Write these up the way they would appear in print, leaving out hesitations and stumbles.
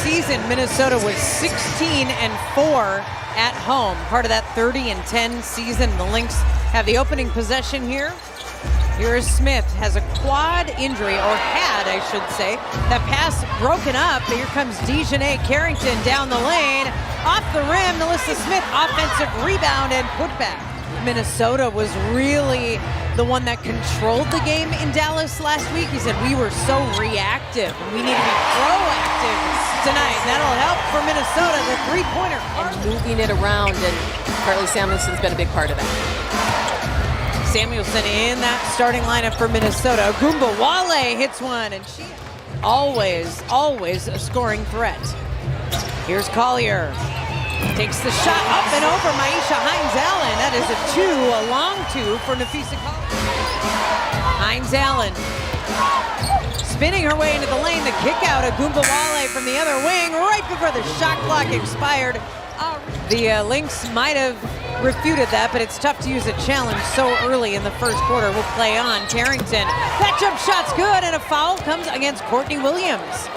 season, Minnesota was 16-4 at home. Part of that 30-10 season. The Lynx have the opening possession here. Here is Smith, has a quad injury, or had, I should say. That pass broken up, but here comes Dejanay Carrington down the lane. Off the rim, Melissa Smith, offensive rebound and putback. Minnesota was really the one that controlled the game in Dallas last week. He said, we were so reactive, and we need to be proactive tonight. That'll help for Minnesota, the three-pointer. And moving it around, and Carly Samuelson's been a big part of that. Samuelson in that starting lineup for Minnesota. Wale hits one, and she always a scoring threat. Here's Collier. Takes the shot up and over Maisha Hines-Allen. That is a long two for Napheesa Collier. Hines-Allen spinning her way into the lane. The kick out of Wale from the other wing right before the shot clock expired. The Lynx might have refuted that, but it's tough to use a challenge so early in the first quarter. We'll play on. Carrington, that jump shot's good, and a foul comes against Courtney Williams.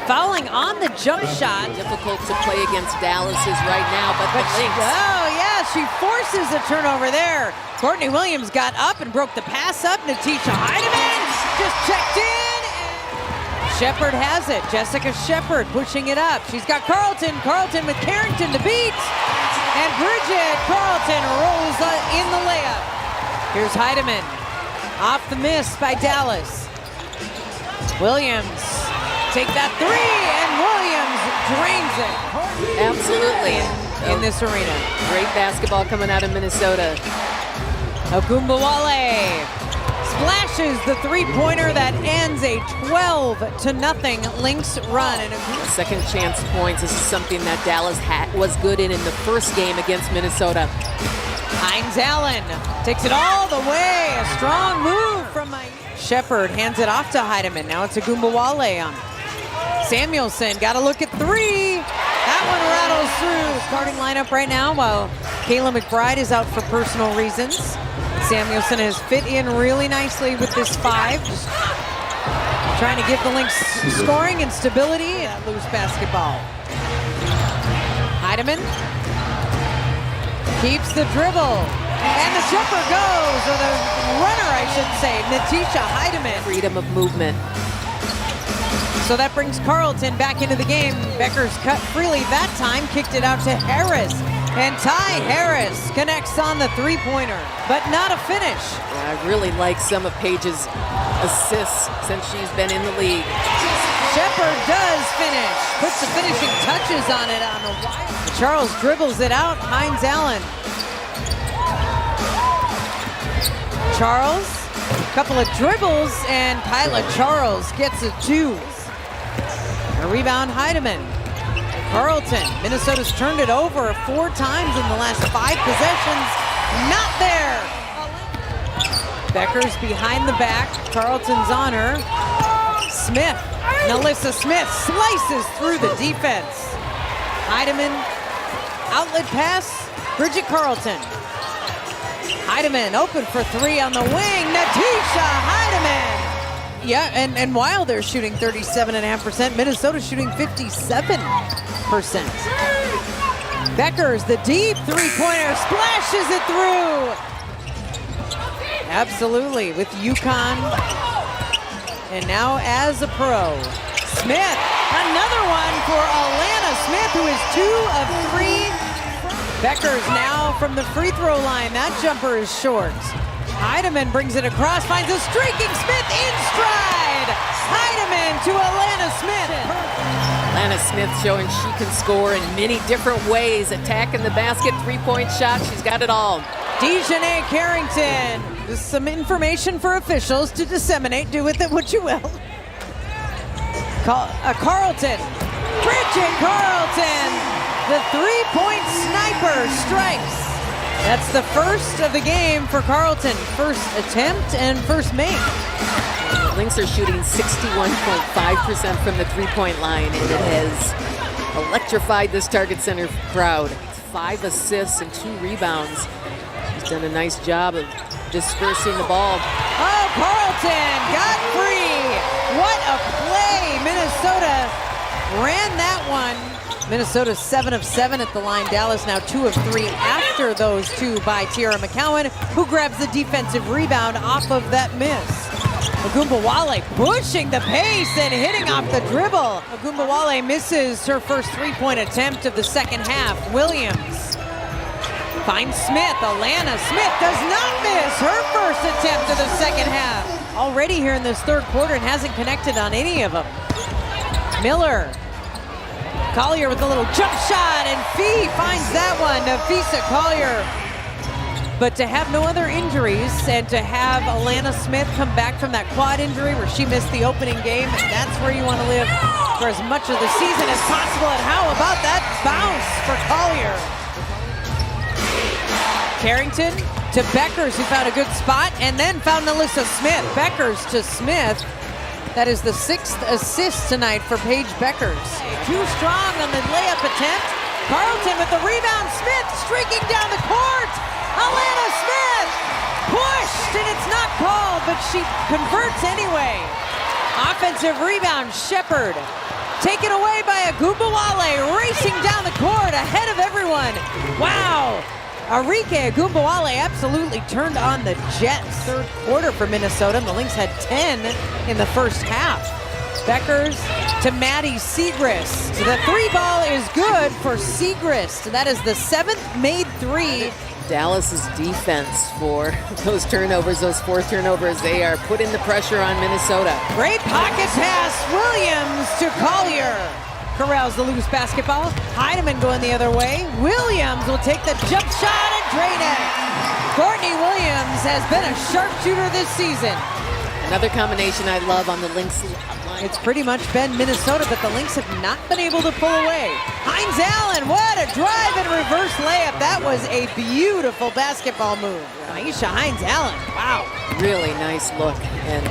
Fouling on the jump shot. Difficult to play against Dallas is right now, but the Lynx. Oh yeah, she forces a turnover there. Courtney Williams got up and broke the pass up. Natisha Heidemann just checked in. Shepard has it. Jessica Shepard pushing it up. She's got Carlton. Carlton with Carrington to beat. And Bridget Carlton rolls in the layup. Here's Heidemann. Off the miss by Dallas. Williams, take that three, and Williams drains it. Absolutely. In this arena. Great basketball coming out of Minnesota. Wale splashes the three-pointer that ends a 12-0 Lynx run. And second chance points. This is something that Dallas was good in the first game against Minnesota. Hines-Allen takes it all the way. A strong move from Shepard. Hands it off to Heidemann. Now it's Wale on. Samuelson got to look at three. That one rattles through. Starting lineup right now while Kayla McBride is out for personal reasons. Samuelson has fit in really nicely with this five. Just trying to give the Lynx scoring and stability and loose basketball. Heidemann keeps the dribble. And the jumper goes, or the runner, I should say, Natisha Heidemann. Freedom of movement. So that brings Carlton back into the game. Becker's cut freely that time, kicked it out to Harris. And Ty Harris connects on the three-pointer, but not a finish. I really like some of Paige's assists since she's been in the league. Shepard does finish, puts the finishing touches on it on the wire. Charles dribbles it out, Hines-Allen. Charles, a couple of dribbles, and Kyla Charles gets a two. A rebound, Heidemann. Carlton, Minnesota's turned it over 4 times in the last 5 possessions. Not there. Becker's behind the back. Carlton's on her. Smith, Melissa Smith slices through the defense. Heidemann, outlet pass, Bridget Carlton. Heidemann open for 3 on the wing. Natisha Heidemann. Yeah, and while they're shooting 37.5%, Minnesota's shooting 57%. Becker's the deep three-pointer, splashes it through. Absolutely, with UConn. And now as a pro, Smith, another one for Alana Smith, who is 2 of 3. Becker's now from the free throw line. That jumper is short. Heidemann brings it across, finds a streaking Smith in stride. Heidemann to Alana Smith. Alana Smith showing she can score in many different ways. Attacking the basket, three-point shot, she's got it all. Dejanay Carrington. This is some information for officials to disseminate. Do with it what you will. Carlton. Bridget Carlton. The three-point sniper strikes. That's the first of the game for Carlton. First attempt and first make. The Lynx are shooting 61.5% from the three-point line, and it has electrified this Target Center crowd. 5 assists and 2 rebounds. She's done a nice job of dispersing the ball. Oh, Carlton got free. What a play. Minnesota ran that one. Minnesota 7 of 7 at the line. Dallas now 2 of 3 after those two by Tiara McCowan, who grabs the defensive rebound off of that miss. Ogunbowale pushing the pace and hitting off the dribble. Ogunbowale misses her first three-point attempt of the second half. Williams finds Smith. Alana Smith does not miss her first attempt of the second half. Already here in this third quarter and hasn't connected on any of them. Miller. Collier with a little jump shot, and Fee finds that one. Nafisa Collier. But to have no other injuries and to have Alana Smith come back from that quad injury where she missed the opening game, and that's where you want to live for as much of the season as possible. And how about that bounce for Collier? Carrington to Beckers, who found a good spot, and then found Alyssa Smith. Beckers to Smith. That is the 6th assist tonight for Paige Beckers. Too strong on the layup attempt. Carlton with the rebound. Smith streaking down the court. Alana Smith pushed, and it's not called, but she converts anyway. Offensive rebound, Shepard. Taken away by Ogunbowale, racing down the court ahead of everyone. Wow. Arike Ogunbowale absolutely turned on the Jets. Third quarter for Minnesota, and the Lynx had 10 in the first half. Beckers to Maddie Siegrist. The three ball is good for Siegrist. That is the 7th made three. Dallas's defense for those turnovers, those 4 turnovers, they are putting the pressure on Minnesota. Great pocket pass, Williams to Collier. Corrals the loose basketball. Heidemann going the other way. Williams will take the jump shot and drain it. Courtney Williams has been a sharpshooter this season. Another combination I love on the Lynx line. It's pretty much been Minnesota, but the Lynx have not been able to pull away. Hines Allen, what a drive and reverse layup. That was a beautiful basketball move. Aisha Hines Allen, wow. Really nice look. And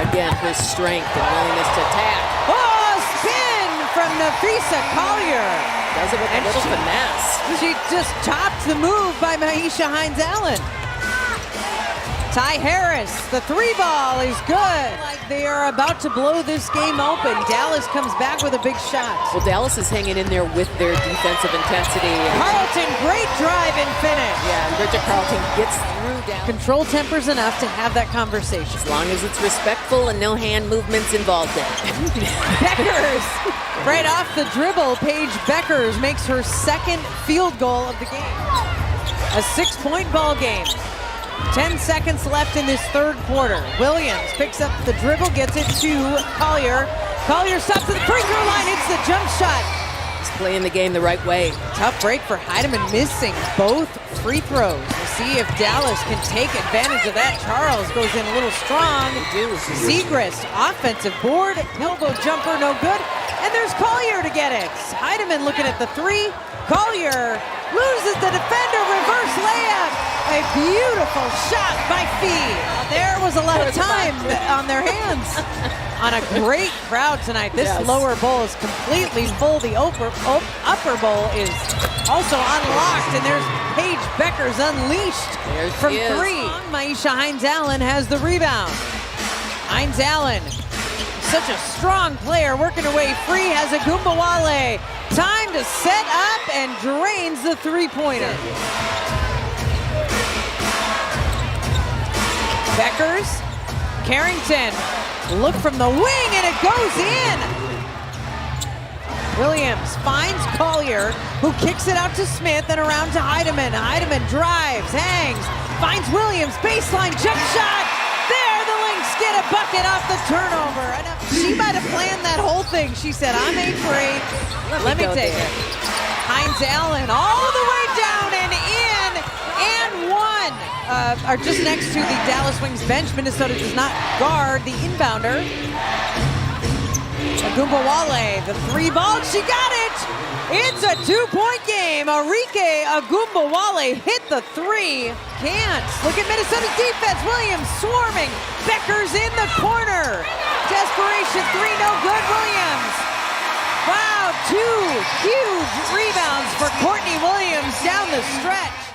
again, her strength and willingness to attack. Oh, spin from Nafisa Collier. Does it with a little finesse. She just topped the move by Maisha Hines Allen. Ty Harris, the three ball is good. Like they are about to blow this game open. Dallas comes back with a big shot. Well, Dallas is hanging in there with their defensive intensity. Carlton, great drive and finish. Yeah, and Bridget Carlton gets through Dallas. Control tempers enough to have that conversation. As long as it's respectful and no hand movements involved in it. Beckers, right off the dribble, Paige Beckers makes her second field goal of the game. A 6-point ball game. 10 seconds left in this third quarter. Williams picks up the dribble, gets it to Collier. Collier stops at the free throw line, hits the jump shot. He's playing the game the right way. Tough break for Heidemann, missing both free throws. We'll see if Dallas can take advantage of that. Charles goes in a little strong. Siegrist, offensive board, elbow jumper, no good. And there's Collier to get it. Heidemann looking at the three. Collier loses the defender, reverse layup. A beautiful shot by Fee. There was a lot of time on their hands. On a great crowd tonight. This lower bowl is completely full. The upper bowl is also unlocked, and there's Paige Beckers unleashed from three. Maisha Hines Allen has the rebound. Hines Allen, such a strong player, working her way free, has Ogunbowale. Time to set up and drains the three-pointer. Beckers, Carrington, look from the wing and it goes in. Williams finds Collier, who kicks it out to Smith and around to Heidemann. Heidemann drives, hangs, finds Williams, baseline jump shot. There, the Lynx get a bucket off the turnover. She might have planned that whole thing. She said, I'm 8 for 8. Let me take it. Hines Allen all the way down and in and one. Are just next to the Dallas Wings bench. Minnesota does not guard the inbounder. Ogunbowale, the three ball, she got it! It's a 2-point game. Arike Ogunbowale hit the three. Can't. Look at Minnesota's defense. Williams swarming. Beckers in the corner. Desperation three, no good. Williams. Wow, 2 huge rebounds for Courtney Williams down the stretch.